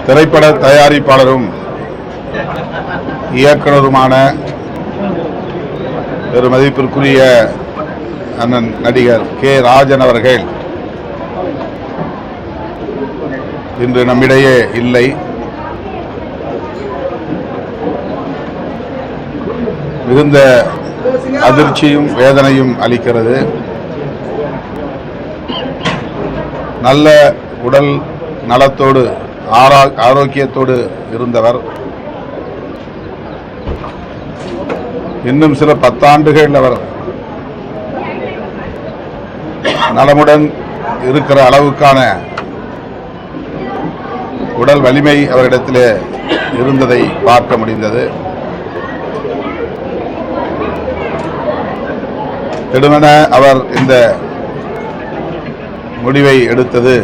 திரைப்பட தயாரிப்பாளரும் இயக்குனருமான பெருமதிப்பிற்குரிய அண்ணன் நடிகர் கே. ராஜன் அவர்கள் இன்று நம்மிடையே இல்லை. மிகுந்த அதிர்ச்சியும் வேதனையும் அளிக்கிறது. நல்ல உடல் நலத்தோடு ஆரோக்கியத்தோடு இருந்தவர் இன்னும் சில 10 ஆண்டுகள் அவர் நலமுடன் இருக்கிற அளவுக்கான உடல் வலிமை அவரிடத்திலே இருந்ததை பார்க்க முடிந்தது. திடுமென அவர் இந்த முடிவை எடுத்தது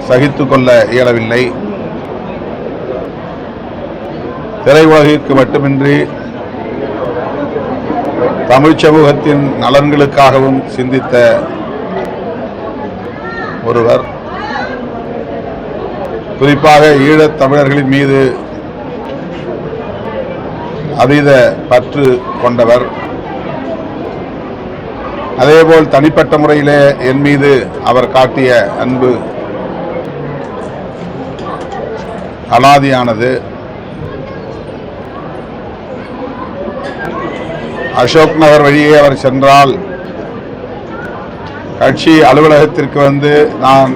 சகித்துக் கொள்ள இயலவில்லை. திரையுலகிற்கு மட்டுமின்றி தமிழ் சமூகத்தின் நலன்களுக்காகவும் சிந்தித்த ஒருவர், குறிப்பாக ஈழத் தமிழர்களின் மீது அதீத பற்று கொண்டவர். அதேபோல் தனிப்பட்ட முறையிலே என் மீது அவர் காட்டிய அன்பு அலாதியானது. அசோக் நகர் வழியே அவர் சென்றால் கட்சி அலுவலகத்திற்கு வந்து நான்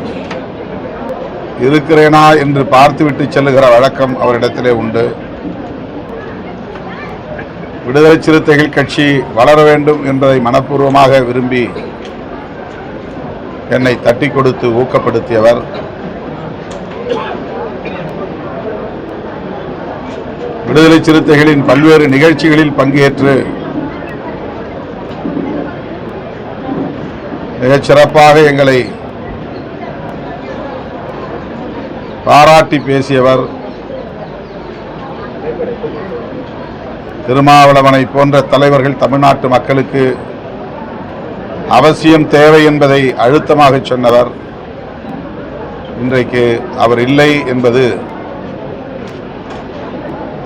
இருக்கிறேனா என்று பார்த்துவிட்டு செல்லுகிற வழக்கம் அவரிடத்திலே உண்டு. விடுதலை சிறுத்தைகள் கட்சி வளர வேண்டும் என்பதை மனப்பூர்வமாக விரும்பி என்னை தட்டி கொடுத்து ஊக்கப்படுத்தியவர். விடுதலை சிறுத்தைகளின் பல்வேறு நிகழ்ச்சிகளில் பங்கேற்று மிகச் சிறப்பாக எங்களை பாராட்டி பேசியவர். திருமாவளவனை போன்ற தலைவர்கள் தமிழ்நாட்டு மக்களுக்கு அவசியம் தேவை என்பதை அழுத்தமாக சொன்னவர். இன்றைக்கு அவர் இல்லை என்பது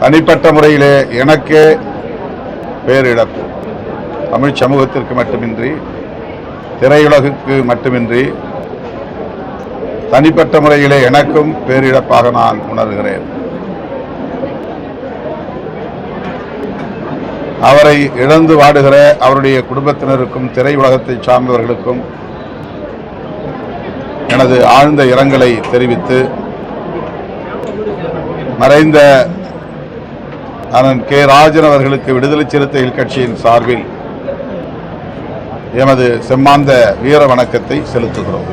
தனிப்பட்ட முறையிலே எனக்கே பேரிழப்பு. தமிழ் சமூகத்திற்கு மட்டுமின்றி, திரையுலகுக்கு மட்டுமின்றி, தனிப்பட்ட முறையிலே எனக்கும் பேரிழப்பாக நான் உணர்கிறேன். அவரை இழந்து வாடுகிற அவருடைய குடும்பத்தினருக்கும் திரையுலகத்தை சார்ந்தவர்களுக்கும் எனது ஆழ்ந்த இரங்கலை தெரிவித்து, மறைந்த அண்ணன் கே. ராஜன் அவர்களுக்கு விடுதலை சிறுத்தைகள் கட்சியின் சார்பில் எமது செம்மாந்த வீர வணக்கத்தை செலுத்துகிறோம்.